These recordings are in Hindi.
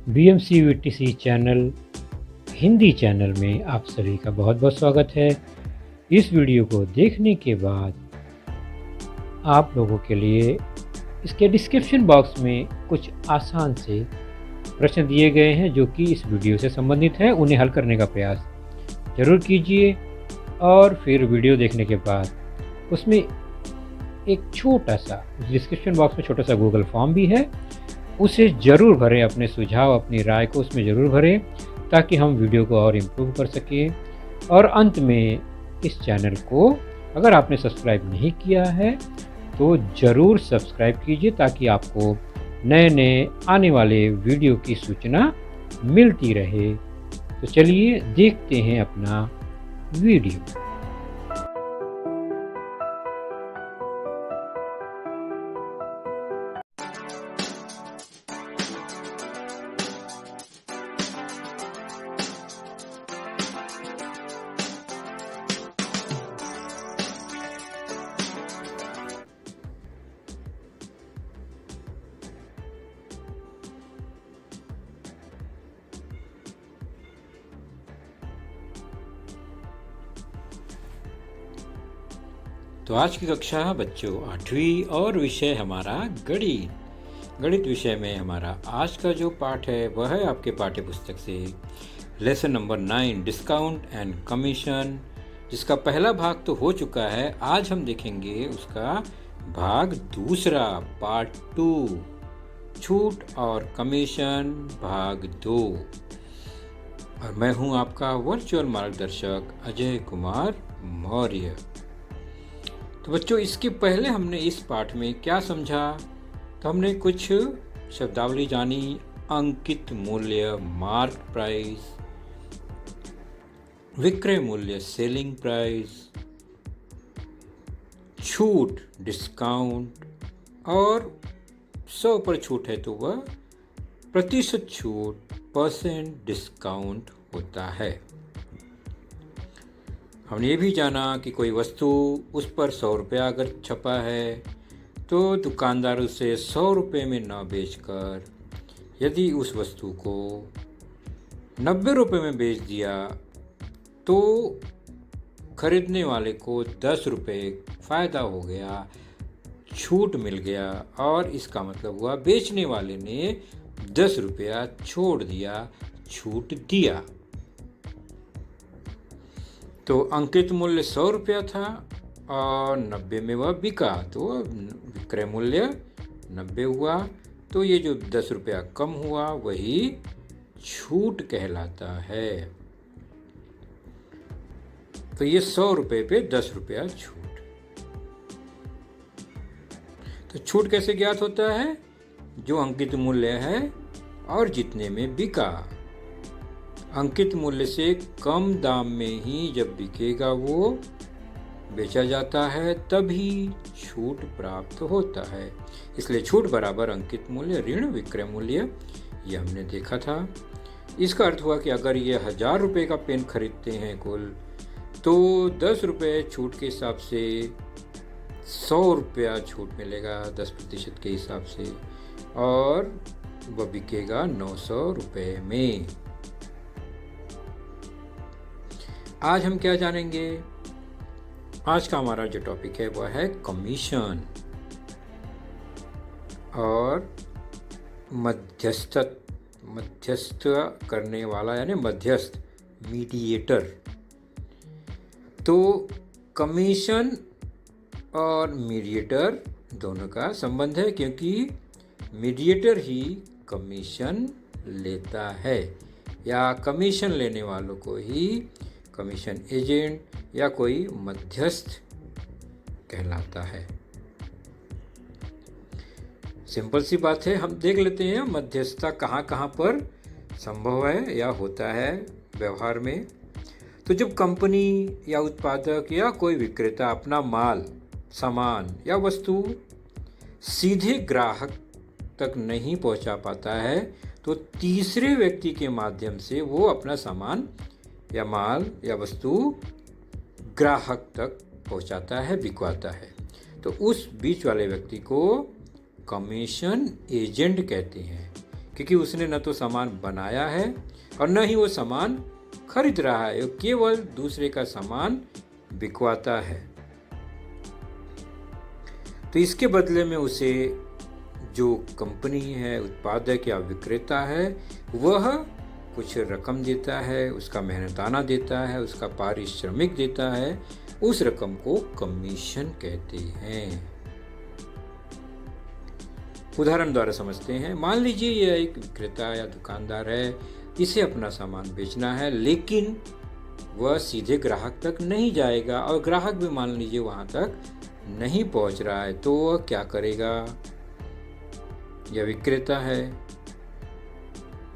BMCVTC चैनल हिंदी चैनल में आप सभी का बहुत बहुत स्वागत है। इस वीडियो को देखने के बाद आप लोगों के लिए इसके डिस्क्रिप्शन बॉक्स में कुछ आसान से प्रश्न दिए गए हैं जो कि इस वीडियो से संबंधित है। उन्हें हल करने का प्रयास ज़रूर कीजिए और फिर वीडियो देखने के बाद उसमें एक छोटा सा डिस्क्रिप्शन बॉक्स में छोटा सा गूगल फॉर्म भी है, उसे ज़रूर भरें। अपने सुझाव अपनी राय को उसमें ज़रूर भरें ताकि हम वीडियो को और इम्प्रूव कर सकें। और अंत में इस चैनल को अगर आपने सब्सक्राइब नहीं किया है तो ज़रूर सब्सक्राइब कीजिए ताकि आपको नए नए आने वाले वीडियो की सूचना मिलती रहे। तो चलिए देखते हैं अपना वीडियो। तो आज की कक्षा बच्चों 8वीं और विषय हमारा गणित विषय में हमारा आज का जो पाठ है वह है आपके पाठ्य पुस्तक से lesson number 9 discount and commission, जिसका पहला भाग तो हो चुका है। आज हम देखेंगे उसका भाग दूसरा पार्ट 2 छूट और कमीशन भाग 2। और मैं हूं आपका वर्चुअल मार्गदर्शक अजय कुमार मौर्य। तो बच्चों, इसके पहले हमने इस पाठ में क्या समझा, तो हमने कुछ शब्दावली जानी। अंकित मूल्य मार्क प्राइस, विक्रय मूल्य सेलिंग प्राइस, छूट डिस्काउंट, और 100 पर छूट है तो वह प्रतिशत छूट परसेंट डिस्काउंट होता है। हमने ये भी जाना कि कोई वस्तु उस पर 100 रुपया अगर छपा है तो दुकानदार उसे 100 रुपये में न बेचकर यदि उस वस्तु को 90 रुपये में बेच दिया तो खरीदने वाले को 10 रुपये फ़ायदा हो गया, छूट मिल गया। और इसका मतलब हुआ बेचने वाले ने 10 रुपया छोड़ दिया, छूट दिया। तो अंकित मूल्य 100 रुपया था और 90 में वह बिका, तो विक्रय मूल्य 90 हुआ। तो ये जो 10 रुपया कम हुआ वही छूट कहलाता है। तो ये 100 रुपये पे 10 रुपया छूट। तो छूट कैसे ज्ञात होता है? जो अंकित मूल्य है और जितने में बिका। अंकित मूल्य से कम दाम में ही जब बिकेगा वो बेचा जाता है तभी छूट प्राप्त होता है। इसलिए छूट बराबर अंकित मूल्य ऋण विक्रय मूल्य, ये हमने देखा था। इसका अर्थ हुआ कि अगर ये 1000 रुपये का पेन खरीदते हैं कुल, तो 10 रुपये छूट के हिसाब से 100 रुपया छूट मिलेगा 10% के हिसाब से, और वह बिकेगा 900 रुपये में। आज हम क्या जानेंगे? आज का हमारा जो टॉपिक है वह है कमीशन और मध्यस्थ करने वाला, यानी मध्यस्थ, मीडिएटर। तो कमीशन और मीडिएटर दोनों का संबंध है, क्योंकि मीडिएटर ही कमीशन लेता है, या कमीशन लेने वालों को ही कमीशन एजेंट या कोई मध्यस्थ कहलाता है। सिंपल सी बात है, हम देख लेते हैं मध्यस्थता कहाँ कहाँ पर संभव है या होता है व्यवहार में। तो जब कंपनी या उत्पादक या कोई विक्रेता अपना माल, सामान या वस्तु सीधे ग्राहक तक नहीं पहुंचा पाता है तो तीसरे व्यक्ति के माध्यम से वो अपना सामान या माल या वस्तु ग्राहक तक पहुंचाता है, बिकवाता है। तो उस बीच वाले व्यक्ति को कमीशन एजेंट कहते हैं, क्योंकि उसने न तो सामान बनाया है और न ही वो सामान खरीद रहा है, वो केवल दूसरे का सामान बिकवाता है। तो इसके बदले में उसे जो कंपनी है, उत्पादक या विक्रेता है, वह कुछ रकम देता है, उसका मेहनताना देता है, उसका पारिश्रमिक देता है। उस रकम को कमीशन कहते हैं। उदाहरण द्वारा समझते हैं। मान लीजिए यह एक विक्रेता या दुकानदार है, इसे अपना सामान बेचना है, लेकिन वह सीधे ग्राहक तक नहीं जाएगा और ग्राहक भी मान लीजिए वहां तक नहीं पहुंच रहा है, तो वह क्या करेगा? यह विक्रेता है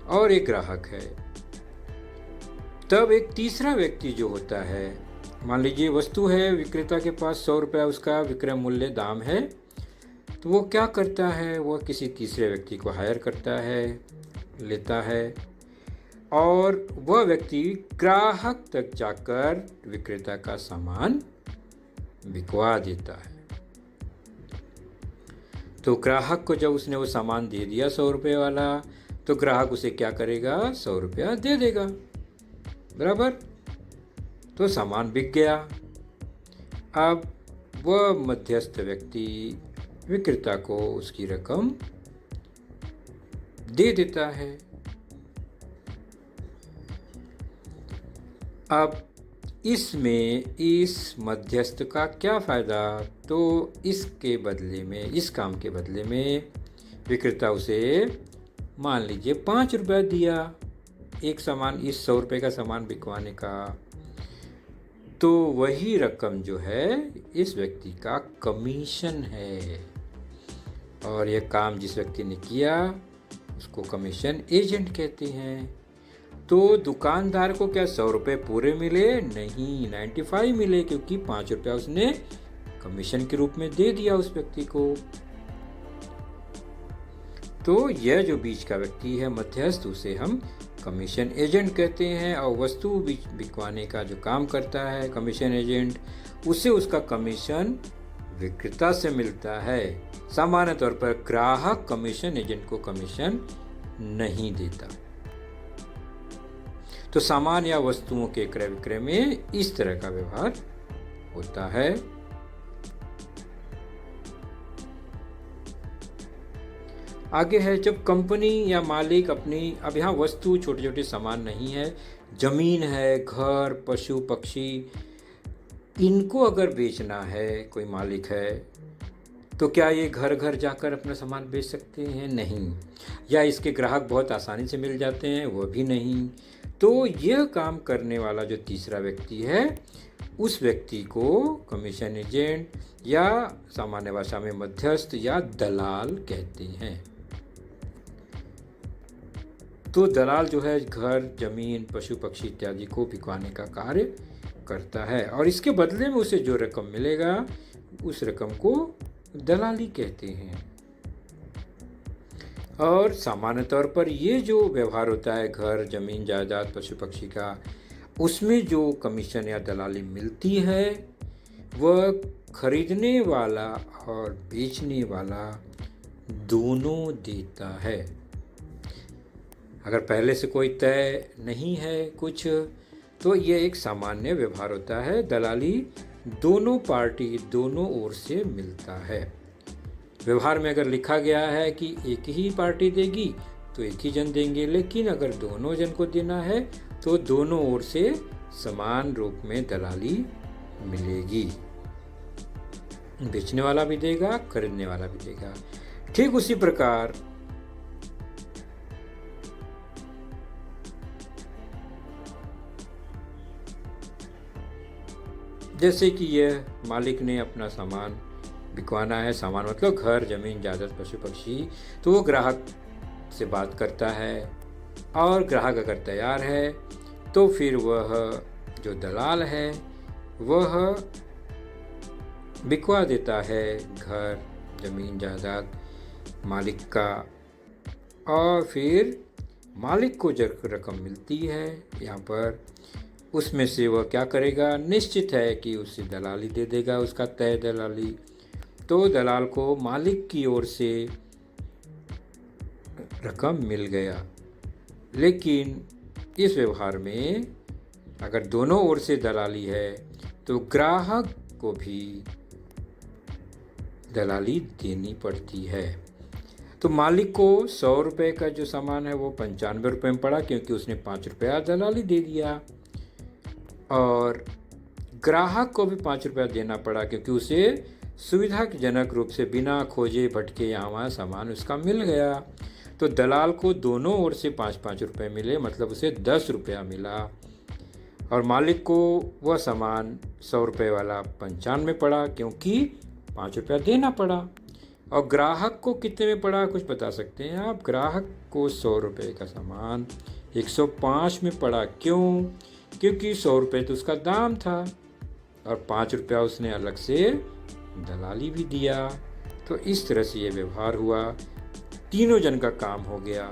और एक ग्राहक है। तब एक तीसरा व्यक्ति जो होता है, मान लीजिए वस्तु है, विक्रेता के पास 100 रुपया उसका विक्रय मूल्य दाम है, तो वो क्या करता है? वह किसी तीसरे व्यक्ति को हायर करता है, लेता है और वह व्यक्ति ग्राहक तक जाकर विक्रेता का सामान बिकवा देता है। तो ग्राहक को जब उसने वो सामान दे दिया 100 रुपये वाला, तो ग्राहक उसे क्या करेगा? 100 रुपया दे देगा, बराबर। तो सामान बिक गया। अब वह मध्यस्थ व्यक्ति विक्रेता को उसकी रकम दे देता है। अब इसमें इस मध्यस्थ का क्या फ़ायदा? तो इसके बदले में, इस काम के बदले में विक्रेता उसे मान लीजिए 5 रुपये दिया, एक सामान, इस 100 रुपये का सामान बिकवाने का। तो वही रकम जो है इस व्यक्ति का कमीशन है, और यह काम जिस व्यक्ति ने किया उसको कमीशन एजेंट कहते हैं। तो दुकानदार को क्या 100 रुपये पूरे मिले? नहीं, 95 मिले, क्योंकि 5 रुपया उसने कमीशन के रूप में दे दिया उस व्यक्ति को। तो यह जो बीच का व्यक्ति है, मध्यस्थ, उसे हम कमीशन एजेंट कहते हैं। और वस्तु बिकवाने का जो काम करता है कमीशन एजेंट, उसे उसका कमीशन विक्रेता से मिलता है। सामान्य तौर पर ग्राहक कमीशन एजेंट को कमीशन नहीं देता। तो सामान या वस्तुओं के क्रय विक्रय में इस तरह का व्यवहार होता है। आगे है, जब कंपनी या मालिक अपनी, अब यहाँ वस्तु छोटे छोटे सामान नहीं है, जमीन है, घर, पशु पक्षी, इनको अगर बेचना है, कोई मालिक है, तो क्या ये घर घर जाकर अपना सामान बेच सकते हैं? नहीं। या इसके ग्राहक बहुत आसानी से मिल जाते हैं? वह भी नहीं। तो यह काम करने वाला जो तीसरा व्यक्ति है, उस व्यक्ति को कमीशन एजेंट या सामान्य भाषा में मध्यस्थ या दलाल कहते हैं। तो दलाल जो है घर, जमीन, पशु पक्षी इत्यादि को बिकवाने का कार्य करता है, और इसके बदले में उसे जो रकम मिलेगा उस रकम को दलाली कहते हैं। और सामान्य तौर पर ये जो व्यवहार होता है घर, जमीन, जायदाद, पशु पक्षी का, उसमें जो कमीशन या दलाली मिलती है वह खरीदने वाला और बेचने वाला दोनों देता है। अगर पहले से कोई तय नहीं है कुछ, तो ये एक सामान्य व्यवहार होता है। दलाली दोनों पार्टी, दोनों ओर से मिलता है। व्यवहार में अगर लिखा गया है कि एक ही पार्टी देगी तो एक ही जन देंगे, लेकिन अगर दोनों जन को देना है तो दोनों ओर से समान रूप में दलाली मिलेगी। बेचने वाला भी देगा, खरीदने वाला भी देगा। ठीक उसी प्रकार जैसे कि यह मालिक ने अपना सामान बिकवाना है, सामान मतलब घर, जमीन, जायदाद, पशु पक्षी, तो वो ग्राहक से बात करता है, और ग्राहक अगर तैयार है तो फिर वह जो दलाल है वह बिकवा देता है घर, जमीन, जायदाद मालिक का, और फिर मालिक को जो रकम मिलती है यहाँ पर, उसमें से वह क्या करेगा? निश्चित है कि उसे दलाली दे देगा, उसका तय दलाली। तो दलाल को मालिक की ओर से रकम मिल गया। लेकिन इस व्यवहार में अगर दोनों ओर से दलाली है तो ग्राहक को भी दलाली देनी पड़ती है। तो मालिक को 100 रुपये का जो सामान है वो 95 रुपये में पड़ा, क्योंकि उसने 5 रुपया दलाली दे दिया। और ग्राहक को भी 5 रुपया देना पड़ा, क्योंकि उसे सुविधाजनक रूप से बिना खोजे भटके यहाँ वहाँ सामान उसका मिल गया। तो दलाल को दोनों ओर से 5-5 रुपये मिले, मतलब उसे 10 रुपया मिला। और मालिक को वह सामान 100 रुपये वाला 95 में पड़ा, क्योंकि 5 रुपया देना पड़ा। और ग्राहक को कितने में पड़ा, कुछ बता सकते हैं आप? ग्राहक को 100 रुपये का सामान 105 में पड़ा। क्यों? क्योंकि 100 रुपये तो उसका दाम था और 5 रुपया उसने अलग से दलाली भी दिया। तो इस तरह से ये व्यवहार हुआ, तीनों जन का काम हो गया।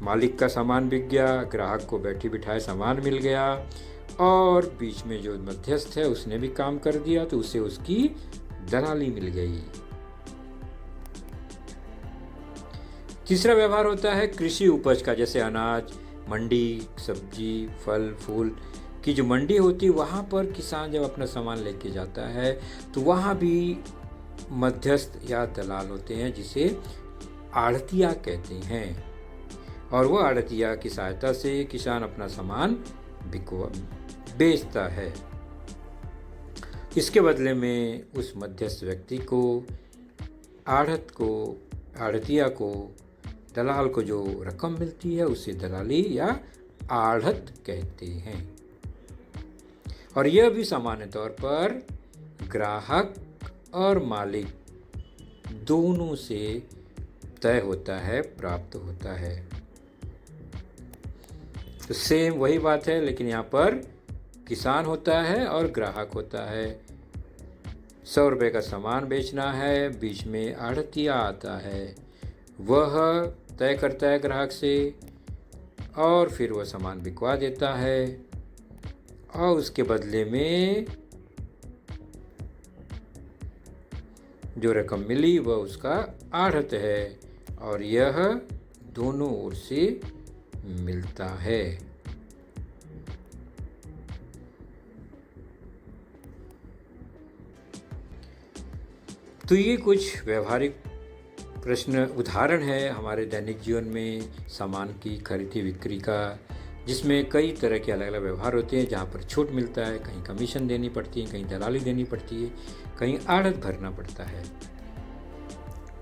मालिक का सामान बिक गया, ग्राहक को बैठी बिठाए सामान मिल गया, और बीच में जो मध्यस्थ है उसने भी काम कर दिया, तो उसे उसकी दलाली मिल गई। तीसरा व्यवहार होता है कृषि उपज का, जैसे अनाज मंडी, सब्जी, फल फूल की जो मंडी होती है, वहाँ पर किसान जब अपना सामान लेके जाता है तो वहाँ भी मध्यस्थ या दलाल होते हैं, जिसे आढ़तिया कहते हैं। और वह आढ़तिया की सहायता से किसान अपना सामान बेचता है। इसके बदले में उस मध्यस्थ व्यक्ति को, आढ़तिया को, दलाल को जो रकम मिलती है उसे दलाली या आढ़त कहते हैं। और यह भी सामान्य तौर पर ग्राहक और मालिक दोनों से तय होता है, प्राप्त होता है। तो सेम वही बात है, लेकिन यहाँ पर किसान होता है और ग्राहक होता है। 100 रुपये का सामान बेचना है, बीच में आढ़तिया आता है, वह तय करता है ग्राहक से और फिर वह सामान बिकवा देता है, और उसके बदले में जो रकम मिली वह उसका आढ़त है, और यह दोनों ओर से मिलता है। तो ये कुछ व्यवहारिक प्रश्न उदाहरण है हमारे दैनिक जीवन में सामान की खरीदी बिक्री का, जिसमें कई तरह के अलग अलग व्यवहार होते हैं, जहाँ पर छूट मिलता है, कहीं कमीशन देनी पड़ती है, कहीं दलाली देनी पड़ती है, कहीं आढ़त भरना पड़ता है।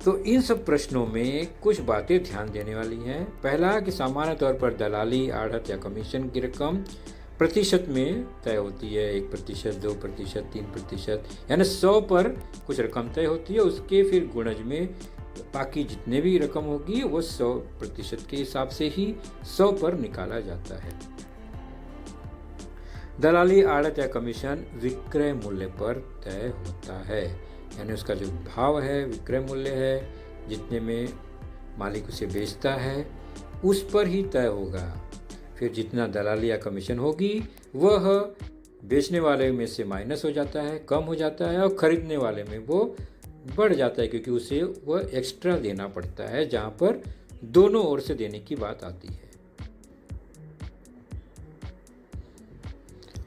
तो इन सब प्रश्नों में कुछ बातें ध्यान देने वाली हैं। पहला कि सामान्य तौर पर दलाली, आढ़त या कमीशन की रकम प्रतिशत में तय होती है। 1%, 2%, 3%, यानी 100 पर कुछ रकम तय होती है, उसके फिर गुणज में बाकी जितने भी रकम होगी वो 100% के हिसाब से ही 100 पर निकाला जाता है। दलाली, आढ़त या कमीशन विक्रय मूल्य पर तय होता है, यानी उसका जो भाव है, विक्रय मूल्य है, जितने में मालिक उसे बेचता है उस पर ही तय होगा। फिर जितना दलाली या कमीशन होगी वह बेचने वाले में से माइनस हो जाता है, कम हो जाता है, और खरीदने वाले में वो बढ़ जाता है, क्योंकि उसे वह एक्स्ट्रा देना पड़ता है, जहाँ पर दोनों ओर से देने की बात आती है।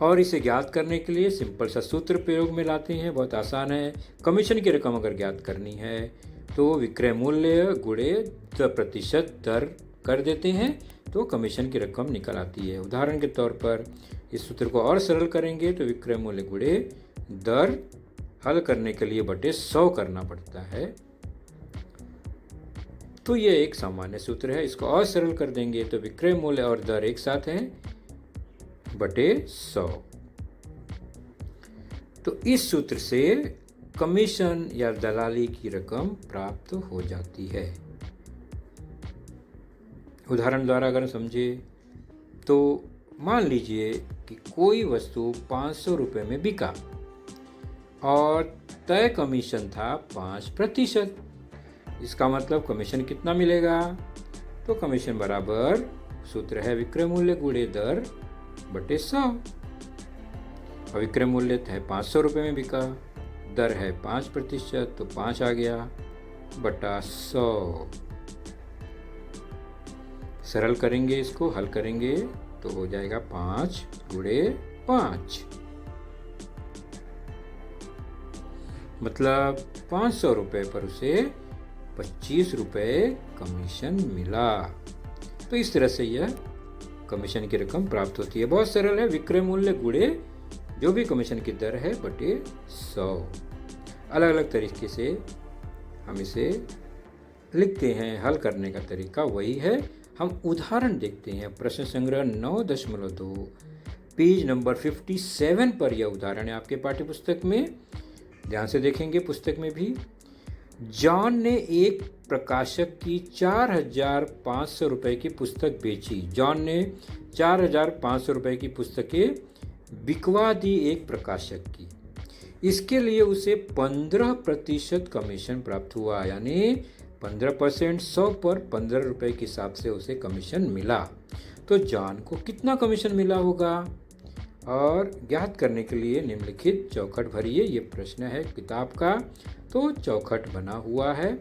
और इसे ज्ञात करने के लिए सिंपल सा सूत्र प्रयोग में लाते हैं, बहुत आसान है। कमीशन की रकम अगर ज्ञात करनी है तो विक्रय मूल्य गुणे 10% दर कर देते हैं, तो कमीशन की रकम निकल आती है। उदाहरण के तौर पर इस सूत्र को और सरल करेंगे तो विक्रय मूल्य गुणे दर हल करने के लिए बटे 100 करना पड़ता है। तो यह एक सामान्य सूत्र है। इसको और सरल कर देंगे तो विक्रय मूल्य और दर एक साथ हैं बटे 100। तो इस सूत्र से कमीशन या दलाली की रकम प्राप्त हो जाती है। उदाहरण द्वारा अगर समझे तो मान लीजिए कि कोई वस्तु 500 रुपये में बिका और तय कमीशन था 5%। इसका मतलब कमीशन कितना मिलेगा? तो कमीशन बराबर सूत्र है विक्रय मूल्य गुणे दर बटे 100। और विक्रय मूल्य है 500 रुपये में बिका, दर है 5%, तो 5 आ गया बटा 100। सरल करेंगे, इसको हल करेंगे तो हो जाएगा 5 गुणे 5, मतलब 500 रुपये पर उसे 25 रुपये कमीशन मिला। तो इस तरह से यह कमीशन की रकम प्राप्त होती है। बहुत सरल है, विक्रय मूल्य गुणे जो भी कमीशन की दर है बटे 100। अलग अलग तरीके से हम इसे लिखते हैं। हल करने का तरीका वही है। हम उदाहरण देखते हैं। प्रश्न संग्रह 9.2 पेज नंबर 57 पर यह उदाहरण है आपके पाठ्य पुस्तक में। ध्यान से देखेंगे पुस्तक में भी। जॉन ने एक प्रकाशक की 4,500 रुपये की पुस्तक बेची। जॉन ने 4,500 रुपये की पुस्तकें बिकवा दी एक प्रकाशक की। इसके लिए उसे 15% कमीशन प्राप्त हुआ, यानी 15% 100 पर 15 रुपये के हिसाब से उसे कमीशन मिला। तो जॉन को कितना कमीशन मिला होगा? और ज्ञात करने के लिए निम्नलिखित चौखट भरिए। ये प्रश्न है किताब का, तो चौखट बना हुआ है।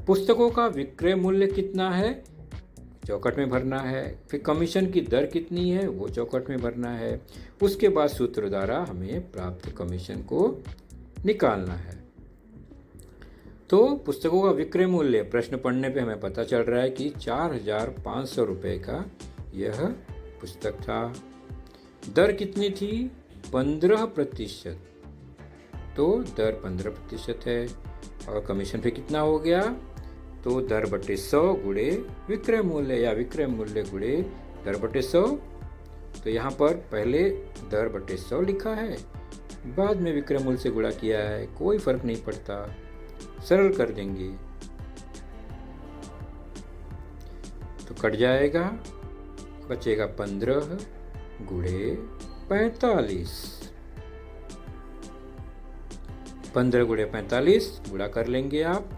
पुस्तकों का विक्रय मूल्य कितना है, चौखट में भरना है। फिर कमीशन की दर कितनी है, वो चौखट में भरना है। उसके बाद सूत्र द्वारा हमें प्राप्त कमीशन को निकालना है। तो पुस्तकों का विक्रय मूल्य प्रश्न पढ़ने पे हमें पता चल रहा है कि 4,500 रुपये का यह पुस्तक था। दर कितनी थी? 15%। तो दर 15% है। और कमीशन पे कितना हो गया? तो दर बटे 100 गुणे विक्रय मूल्य, या विक्रय मूल्य गुणे दर बटे 100। तो यहाँ पर पहले दर बटे 100 लिखा है, बाद में विक्रय मूल्य से गुणा किया है, कोई फर्क नहीं पड़ता। सरल कर देंगे तो कट जाएगा, बचेगा 15 गुणे 45। 15 गुणे 45 गुणा कर लेंगे आप,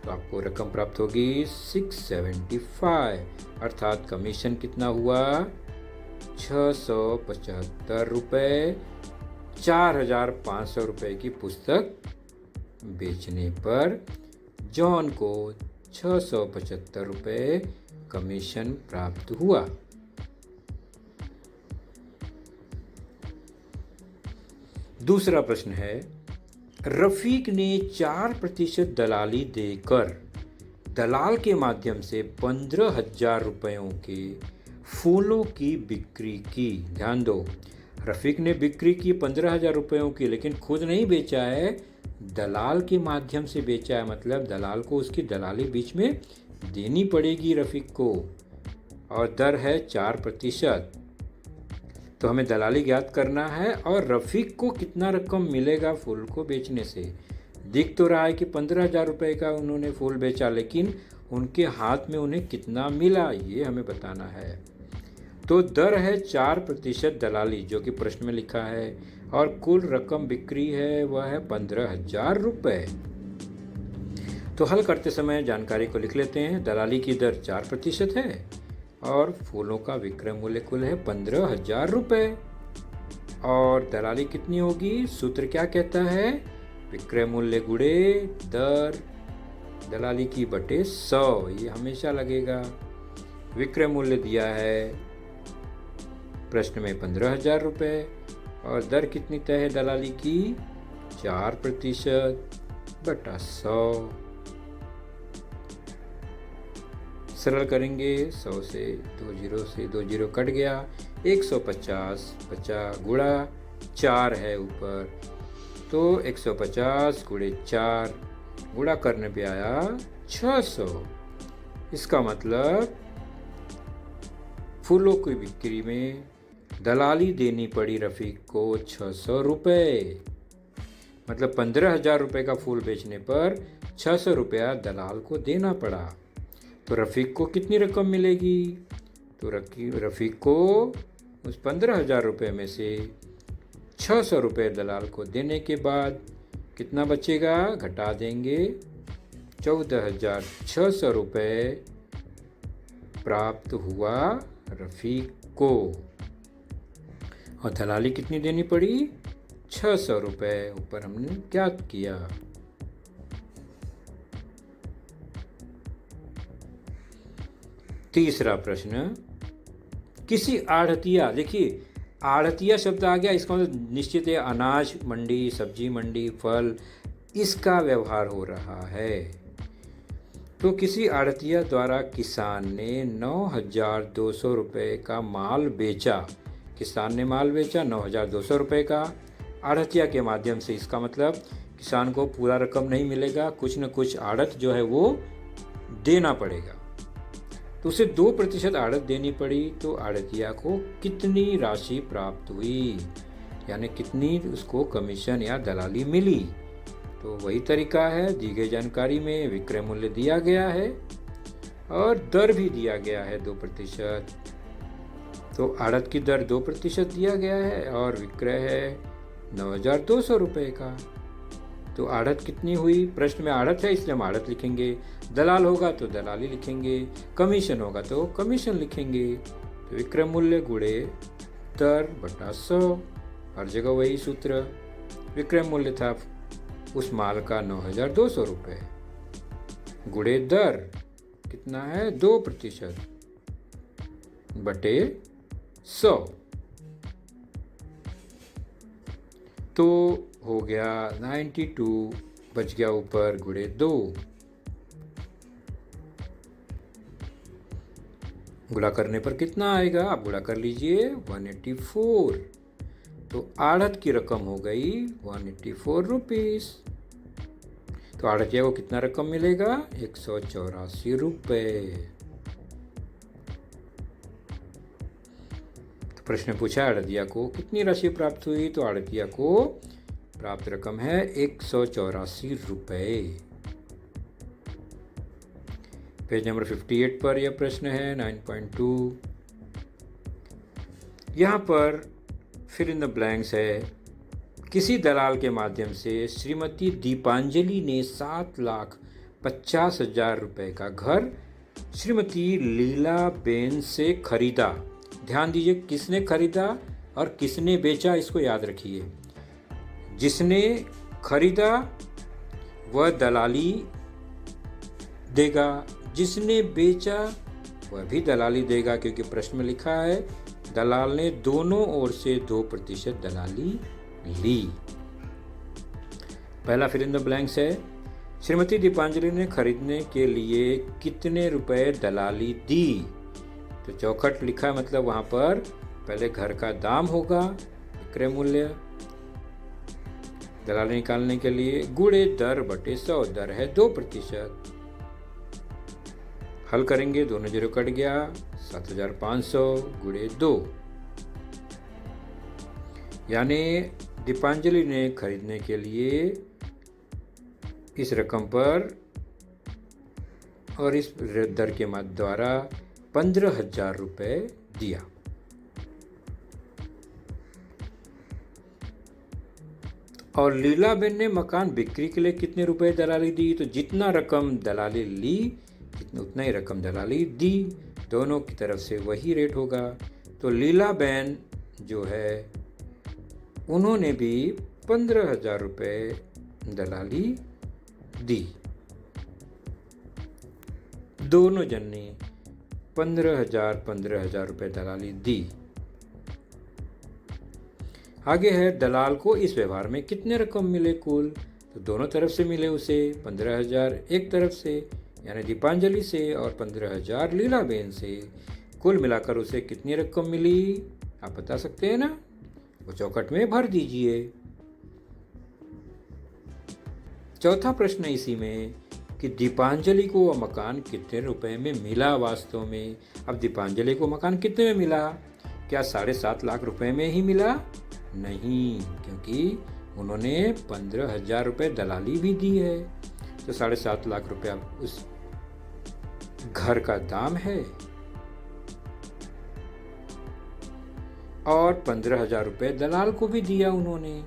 तो आपको रकम प्राप्त होगी 675। अर्थात कमीशन कितना हुआ? 675 रुपये। 4,500 रुपये की पुस्तक बेचने पर जॉन को 675 रुपये कमीशन प्राप्त हुआ। दूसरा प्रश्न है, रफीक ने 4% दलाली देकर दलाल के माध्यम से 15,000 रुपयों के फूलों की बिक्री की। ध्यान दो, रफीक ने बिक्री की 15,000 रुपयों की, लेकिन खुद नहीं बेचा है, दलाल के माध्यम से बेचा है। मतलब दलाल को उसकी दलाली बीच में देनी पड़ेगी रफीक को, और दर है 4%। तो हमें दलाली ज्ञात करना है और रफीक को कितना रकम मिलेगा फूल को बेचने से। दिख तो रहा है कि 15,000 रुपये का उन्होंने फूल बेचा, लेकिन उनके हाथ में उन्हें कितना मिला ये हमें बताना है। तो दर है 4% दलाली, जो कि प्रश्न में लिखा है, और कुल रकम बिक्री है वह है 15,000 रुपये। तो हल करते समय जानकारी को लिख लेते हैं। दलाली की दर 4% है और फूलों का विक्रय मूल्य कुल है 15,000 रुपये। और दलाली कितनी होगी? सूत्र क्या कहता है? विक्रय मूल्य गुणे दर दलाली की बटे 100। ये हमेशा लगेगा। विक्रय मूल्य दिया है प्रश्न में 15,000 रुपये, और दर कितनी तय है दलाली की? 4% बटा 100। सरल करेंगे, 100 से 2 जीरो कट गया, 150 बचा, गुणा 4 है ऊपर, तो 150 गुणे 4 गुणा करने पे आया 600। इसका मतलब फूलों की बिक्री में दलाली देनी पड़ी रफीक को 600 रुपये। मतलब 15,000 रुपये का फूल बेचने पर 600 रुपया दलाल को देना पड़ा। तो रफीक को कितनी रकम मिलेगी? तो रफीक को उस 15,000 रुपये में से 600 रुपये दलाल को देने के बाद कितना बचेगा? घटा देंगे, 14,600 रुपये प्राप्त हुआ रफीक को। और दलाली कितनी देनी पड़ी? 600 रुपये ऊपर हमने ज्ञात किया। तीसरा प्रश्न, किसी आढ़तिया, देखिए आढ़तिया शब्द आ गया, इसका मतलब निश्चित है अनाज मंडी, सब्जी मंडी, फल, इसका व्यवहार हो रहा है। तो किसी आढ़तिया द्वारा किसान ने 9,200 रुपये का माल बेचा, किसान ने माल बेचा 9,200 रुपये का आढ़तिया के माध्यम से। इसका मतलब किसान को पूरा रकम नहीं मिलेगा, कुछ न कुछ आढ़त जो है वो देना पड़ेगा। तो उसे 2% आढ़त देनी पड़ी। तो आढ़तिया को कितनी राशि प्राप्त हुई, यानी कितनी उसको कमीशन या दलाली मिली। तो वही तरीका है, दी गई जानकारी में विक्रय मूल्य दिया गया है और दर भी दिया गया है 2%। तो आढ़त की दर 2% दिया गया है और विक्रय है 9,200 रुपये का। तो आढ़त कितनी हुई, प्रश्न में आढ़त है इसलिए हम आढ़त लिखेंगे, दलाल होगा तो दलाली लिखेंगे, कमीशन होगा तो कमीशन लिखेंगे। तो विक्रय मूल्य गुणे दर बटा 100, हर जगह वही सूत्र। विक्रय मूल्य था उस माल का 9,200 रुपये, गुणे दर कितना है 2% बटे 100, तो हो गया 92, बच गया ऊपर गुणे 2। गुणा करने पर कितना आएगा, आप गुणा कर लीजिए 184। तो आढ़त की रकम हो गई 184 रुपीस। तो आढ़तिया को कितना रकम मिलेगा, 184 रुपये। तो प्रश्न पूछा आढ़तिया को कितनी राशि प्राप्त हुई, तो आढ़तिया को प्राप्त रकम है 184 रुपये। पेज नंबर 58 पर यह प्रश्न है 9.2। यहाँ पर फिल इन द ब्लैंक्स है। किसी दलाल के माध्यम से श्रीमती दीपांजलि ने 7,50,000 रुपये का घर श्रीमती लीलाबेन से खरीदा। ध्यान दीजिए, किसने खरीदा और किसने बेचा, इसको याद रखिए। जिसने खरीदा वह दलाली देगा, जिसने बेचा वह भी दलाली देगा, क्योंकि प्रश्न में लिखा है दलाल ने दोनों ओर से 2% दलाली ली। पहला फिल इन द ब्लैंक्स है, श्रीमती दीपांजलि ने खरीदने के लिए कितने रुपए दलाली दी। तो चौखट लिखा, मतलब वहां पर पहले घर का दाम होगा, विक्रय मूल्य, दलाली निकालने के लिए गुणे दर बटे 100, दर है 2%। हल करेंगे, दोनों जीरो कट गया, 7,500 गुणे 2, यानी दीपांजलि ने खरीदने के लिए इस रकम पर और इस दर के मद द्वारा 15,000 रुपये दिया। और लीलाबेन ने मकान बिक्री के लिए कितने रुपए दलाली दी, तो जितना रकम दलाली ली उतना ही रकम दलाली दी, दोनों की तरफ से वही रेट होगा। तो लीलाबेन जो है उन्होंने भी 15,000 रुपये दलाली दी, दोनों जन ने 15,000 रुपये दलाली दी। आगे है दलाल को इस व्यवहार में कितने रकम मिले कुल, तो दोनों तरफ से मिले उसे 15,000 एक तरफ से यानी दीपांजलि से और 15,000 लीलाबेन से, कुल मिलाकर उसे कितनी रकम मिली आप बता सकते हैं ना, वो चौखट में भर दीजिए। चौथा प्रश्न इसी में कि दीपांजलि को वह मकान कितने रुपए में मिला वास्तव में। अब दीपांजलि को मकान कितने में मिला, क्या 7.5 लाख रुपए में ही मिला, नहीं, क्योंकि उन्होंने 15,000 रुपये दलाली भी दी है। तो 7.5 लाख रुपया उस घर का दाम है और 15,000 रुपये दलाल को भी दिया उन्होंने।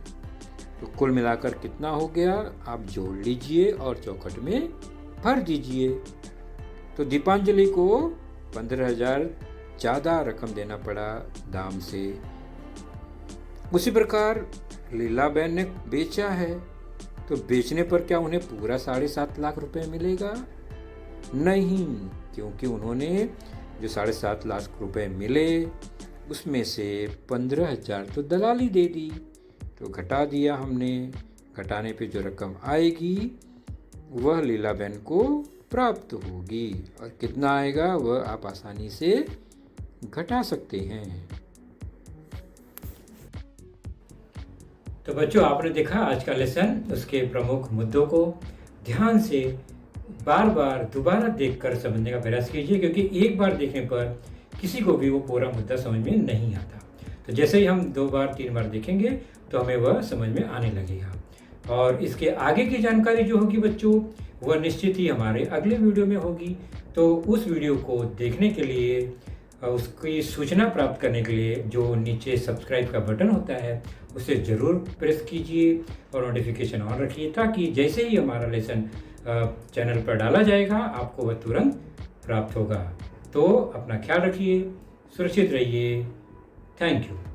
तो कुल मिलाकर कितना हो गया आप जोड़ लीजिए और चौखट में भर दीजिए। तो दीपांजलि को 15,000 ज़्यादा रकम देना पड़ा दाम से। उसी प्रकार लीलाबेन ने बेचा है, तो बेचने पर क्या उन्हें पूरा 7.5 लाख रुपए मिलेगा, नहीं, क्योंकि उन्होंने जो 7.5 लाख रुपए मिले उसमें से 15,000 तो दलाली दे दी, तो घटा दिया हमने। घटाने पे जो रकम आएगी वह लीलाबेन को प्राप्त होगी, और कितना आएगा वह आप आसानी से घटा सकते हैं। तो बच्चों, आपने देखा आज का लेसन, उसके प्रमुख मुद्दों को ध्यान से बार बार दोबारा देखकर समझने का प्रयास कीजिए, क्योंकि एक बार देखने पर किसी को भी वो पूरा मुद्दा समझ में नहीं आता। तो जैसे ही हम 2 बार 3 बार देखेंगे तो हमें वह समझ में आने लगेगा। और इसके आगे की जानकारी जो होगी बच्चों, वह निश्चित ही हमारे अगले वीडियो में होगी। तो उस वीडियो को देखने के लिए, उसकी सूचना प्राप्त करने के लिए जो नीचे सब्सक्राइब का बटन होता है उसे ज़रूर प्रेस कीजिए और नोटिफिकेशन ऑन रखिए, ताकि जैसे ही हमारा लेसन चैनल पर डाला जाएगा आपको वह तुरंत प्राप्त होगा। तो अपना ख्याल रखिए, सुरक्षित रहिए। Thank you.